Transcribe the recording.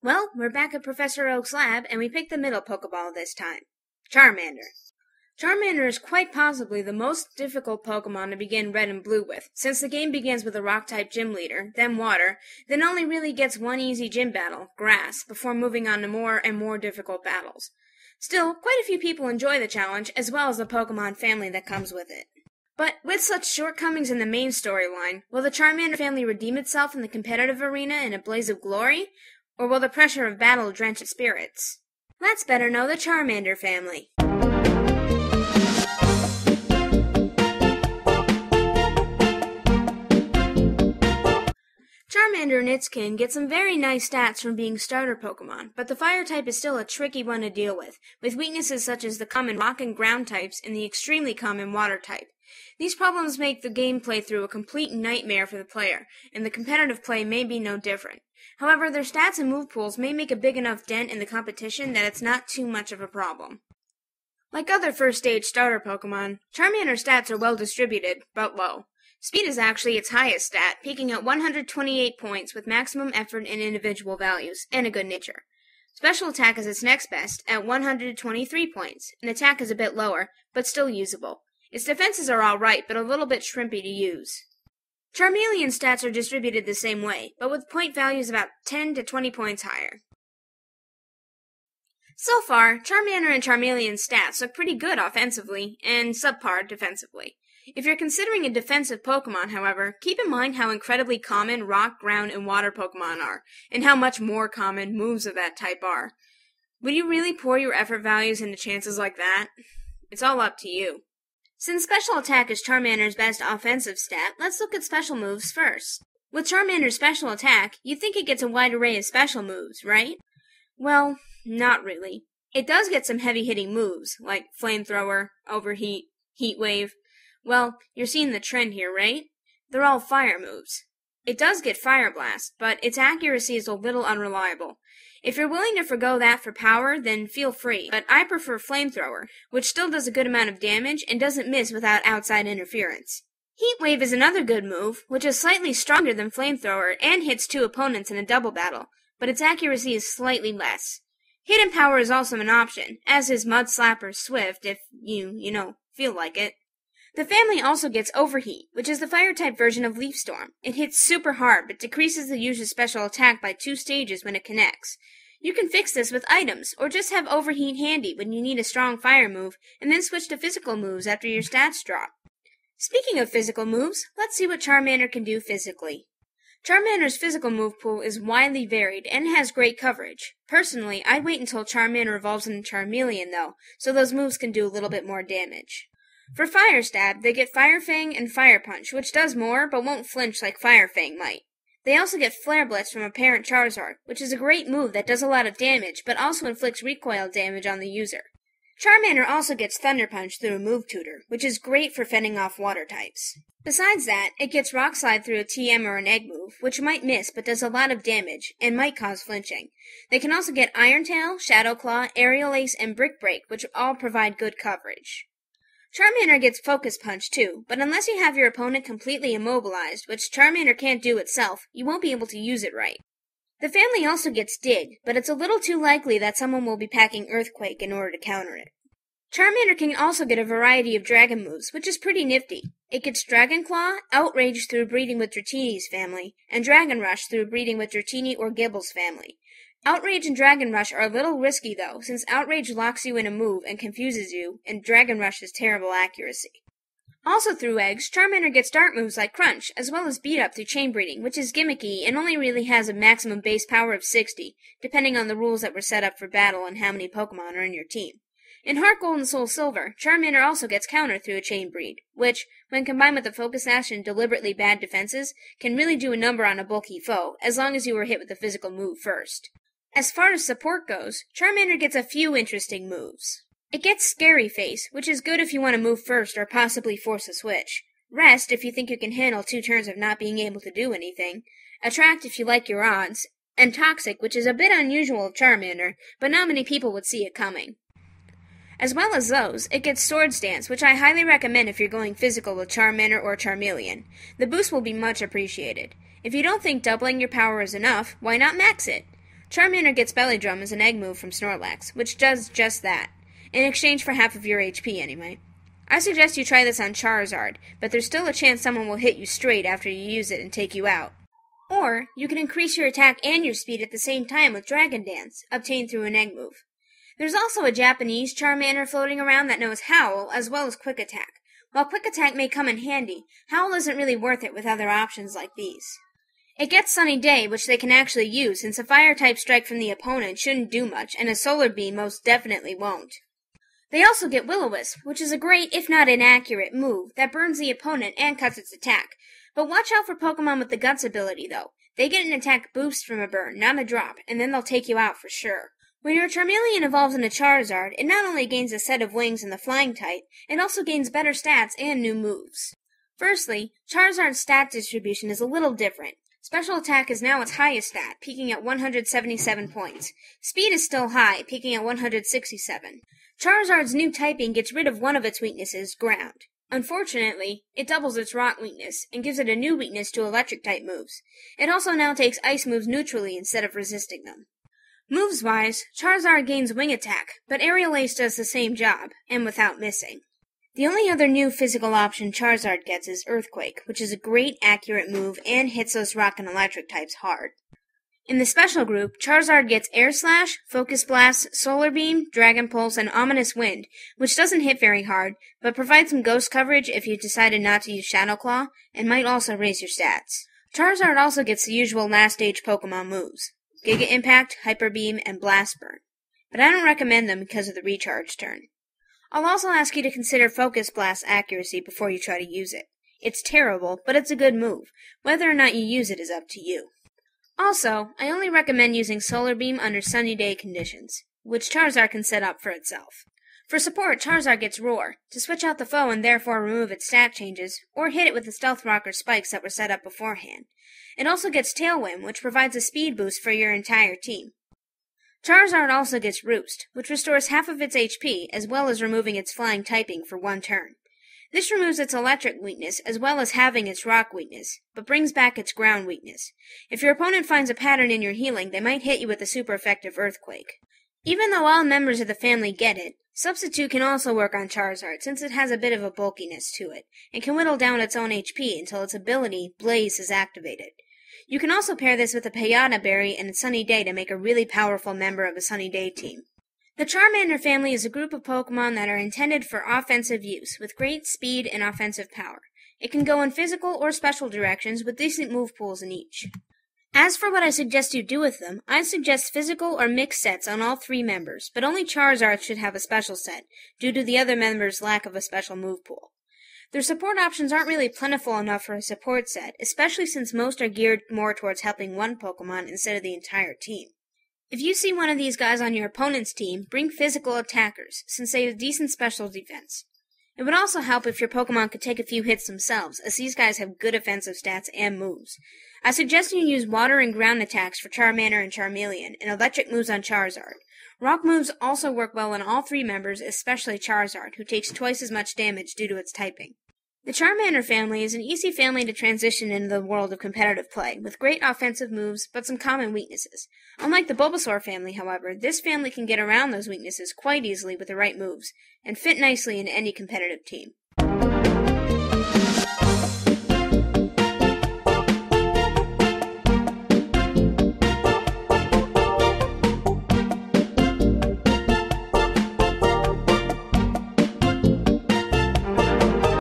Well, we're back at Professor Oak's lab, and we picked the middle Pokeball this time. Charmander. Charmander is quite possibly the most difficult Pokemon to begin Red and Blue with, since the game begins with a Rock-type gym leader, then Water, then only really gets one easy gym battle, Grass, before moving on to more and more difficult battles. Still, quite a few people enjoy the challenge, as well as the Pokemon family that comes with it. But with such shortcomings in the main storyline, will the Charmander family redeem itself in the competitive arena in a blaze of glory? Or will the pressure of battle drench its spirits? Let's better know the Charmander family. Charmander and its kin get some very nice stats from being starter Pokemon, but the Fire type is still a tricky one to deal with weaknesses such as the common Rock and Ground types and the extremely common Water type. These problems make the game playthrough a complete nightmare for the player, and the competitive play may be no different. However, their stats and move pools may make a big enough dent in the competition that it's not too much of a problem. Like other first-stage starter Pokemon, Charmander's stats are well distributed, but low. Speed is actually its highest stat, peaking at 128 points with maximum effort and individual values, and a good nature. Special attack is its next best, at 123 points, and attack is a bit lower, but still usable. Its defenses are alright, but a little bit shrimpy to use. Charmeleon's stats are distributed the same way, but with point values about 10 to 20 points higher. So far, Charmander and Charmeleon's stats look pretty good offensively, and subpar defensively. If you're considering a defensive Pokemon, however, keep in mind how incredibly common Rock, Ground, and Water Pokemon are, and how much more common moves of that type are. Would you really pour your effort values into chances like that? It's all up to you. Since Special Attack is Charmander's best offensive stat, let's look at special moves first. With Charmander's Special Attack, you'd think it gets a wide array of special moves, right? Well, not really. It does get some heavy-hitting moves, like Flamethrower, Overheat, Heat Wave. Well, you're seeing the trend here, right? They're all fire moves. It does get Fire Blast, but its accuracy is a little unreliable. If you're willing to forgo that for power, then feel free, but I prefer Flamethrower, which still does a good amount of damage and doesn't miss without outside interference. Heat Wave is another good move, which is slightly stronger than Flamethrower and hits two opponents in a double battle, but its accuracy is slightly less. Hidden Power is also an option, as is Mud Slapper Swift if you feel like it. The family also gets Overheat, which is the Fire-type version of Leaf Storm. It hits super hard, but decreases the user's special attack by 2 stages when it connects. You can fix this with items, or just have Overheat handy when you need a strong fire move, and then switch to physical moves after your stats drop. Speaking of physical moves, let's see what Charmander can do physically. Charmander's physical move pool is widely varied and has great coverage. Personally, I'd wait until Charmander evolves into Charmeleon though, so those moves can do a little bit more damage. For Fire Stab, they get Fire Fang and Fire Punch, which does more, but won't flinch like Fire Fang might. They also get Flare Blitz from a parent Charizard, which is a great move that does a lot of damage, but also inflicts recoil damage on the user. Charmander also gets Thunder Punch through a Move Tutor, which is great for fending off water types. Besides that, it gets Rock Slide through a TM or an Egg move, which might miss but does a lot of damage, and might cause flinching. They can also get Iron Tail, Shadow Claw, Aerial Ace, and Brick Break, which all provide good coverage. Charmander gets Focus Punch too, but unless you have your opponent completely immobilized, which Charmander can't do itself, you won't be able to use it right. The family also gets Dig, but it's a little too likely that someone will be packing Earthquake in order to counter it. Charmander can also get a variety of Dragon moves, which is pretty nifty. It gets Dragon Claw, Outrage through breeding with Dratini's family, and Dragon Rush through breeding with Dratini or Gibble's family. Outrage and Dragon Rush are a little risky though, since Outrage locks you in a move and confuses you, and Dragon Rush has terrible accuracy. Also through eggs, Charmander gets dart moves like Crunch, as well as Beat Up through chain breeding, which is gimmicky and only really has a maximum base power of 60, depending on the rules that were set up for battle and how many Pokemon are in your team. In Heart Gold and Soul Silver, Charmander also gets Counter through a chain breed, which, when combined with the Focus Sash and deliberately bad defenses, can really do a number on a bulky foe, as long as you were hit with a physical move first. As far as support goes, Charmander gets a few interesting moves. It gets Scary Face, which is good if you want to move first or possibly force a switch. Rest if you think you can handle 2 turns of not being able to do anything. Attract if you like your odds. And Toxic, which is a bit unusual of Charmander, but not many people would see it coming. As well as those, it gets Swords Dance, which I highly recommend if you're going physical with Charmander or Charmeleon. The boost will be much appreciated. If you don't think doubling your power is enough, why not max it? Charmander gets Belly Drum as an egg move from Snorlax, which does just that, in exchange for half of your HP anyway. I suggest you try this on Charizard, but there's still a chance someone will hit you straight after you use it and take you out. Or, you can increase your attack and your speed at the same time with Dragon Dance, obtained through an egg move. There's also a Japanese Charmander floating around that knows Howl as well as Quick Attack. While Quick Attack may come in handy, Howl isn't really worth it with other options like these. It gets Sunny Day, which they can actually use since a Fire-type strike from the opponent shouldn't do much, and a Solar Beam most definitely won't. They also get Will-O-Wisp, which is a great, if not inaccurate, move that burns the opponent and cuts its attack. But watch out for Pokemon with the Guts ability, though. They get an attack boost from a burn, not a drop, and then they'll take you out for sure. When your Charmeleon evolves into Charizard, it not only gains a set of wings in the Flying type, it also gains better stats and new moves. Firstly, Charizard's stat distribution is a little different. Special attack is now its highest stat, peaking at 177 points. Speed is still high, peaking at 167. Charizard's new typing gets rid of one of its weaknesses, Ground. Unfortunately, it doubles its Rock weakness, and gives it a new weakness to Electric-type moves. It also now takes Ice moves neutrally instead of resisting them. Moves-wise, Charizard gains Wing Attack, but Aerial Ace does the same job, and without missing. The only other new physical option Charizard gets is Earthquake, which is a great accurate move and hits those Rock and Electric types hard. In the special group, Charizard gets Air Slash, Focus Blast, Solar Beam, Dragon Pulse, and Ominous Wind, which doesn't hit very hard, but provides some ghost coverage if you decided not to use Shadow Claw, and might also raise your stats. Charizard also gets the usual last stage Pokemon moves, Giga Impact, Hyper Beam, and Blast Burn, but I don't recommend them because of the recharge turn. I'll also ask you to consider Focus Blast accuracy before you try to use it. It's terrible, but it's a good move. Whether or not you use it is up to you. Also, I only recommend using Solar Beam under sunny day conditions, which Charizard can set up for itself. For support, Charizard gets Roar, to switch out the foe and therefore remove its stat changes, or hit it with the Stealth Rock or spikes that were set up beforehand. It also gets Tailwind, which provides a speed boost for your entire team. Charizard also gets Roost, which restores half of its HP, as well as removing its flying typing for one turn. This removes its electric weakness, as well as having its rock weakness, but brings back its ground weakness. If your opponent finds a pattern in your healing, they might hit you with a super effective Earthquake. Even though all members of the family get it, Substitute can also work on Charizard, since it has a bit of a bulkiness to it, and can whittle down its own HP until its ability, Blaze, is activated. You can also pair this with a Payata Berry and a Sunny Day to make a really powerful member of a Sunny Day team. The Charmander family is a group of Pokemon that are intended for offensive use, with great speed and offensive power. It can go in physical or special directions with decent move pools in each. As for what I suggest you do with them, I suggest physical or mixed sets on all three members, but only Charizard should have a special set, due to the other members' lack of a special move pool. Their support options aren't really plentiful enough for a support set, especially since most are geared more towards helping one Pokemon instead of the entire team. If you see one of these guys on your opponent's team, bring physical attackers, since they have decent special defense. It would also help if your Pokemon could take a few hits themselves, as these guys have good offensive stats and moves. I suggest you use water and ground attacks for Charmander and Charmeleon, and electric moves on Charizard. Rock moves also work well on all three members, especially Charizard, who takes twice as much damage due to its typing. The Charmander family is an easy family to transition into the world of competitive play, with great offensive moves, but some common weaknesses. Unlike the Bulbasaur family, however, this family can get around those weaknesses quite easily with the right moves, and fit nicely into any competitive team.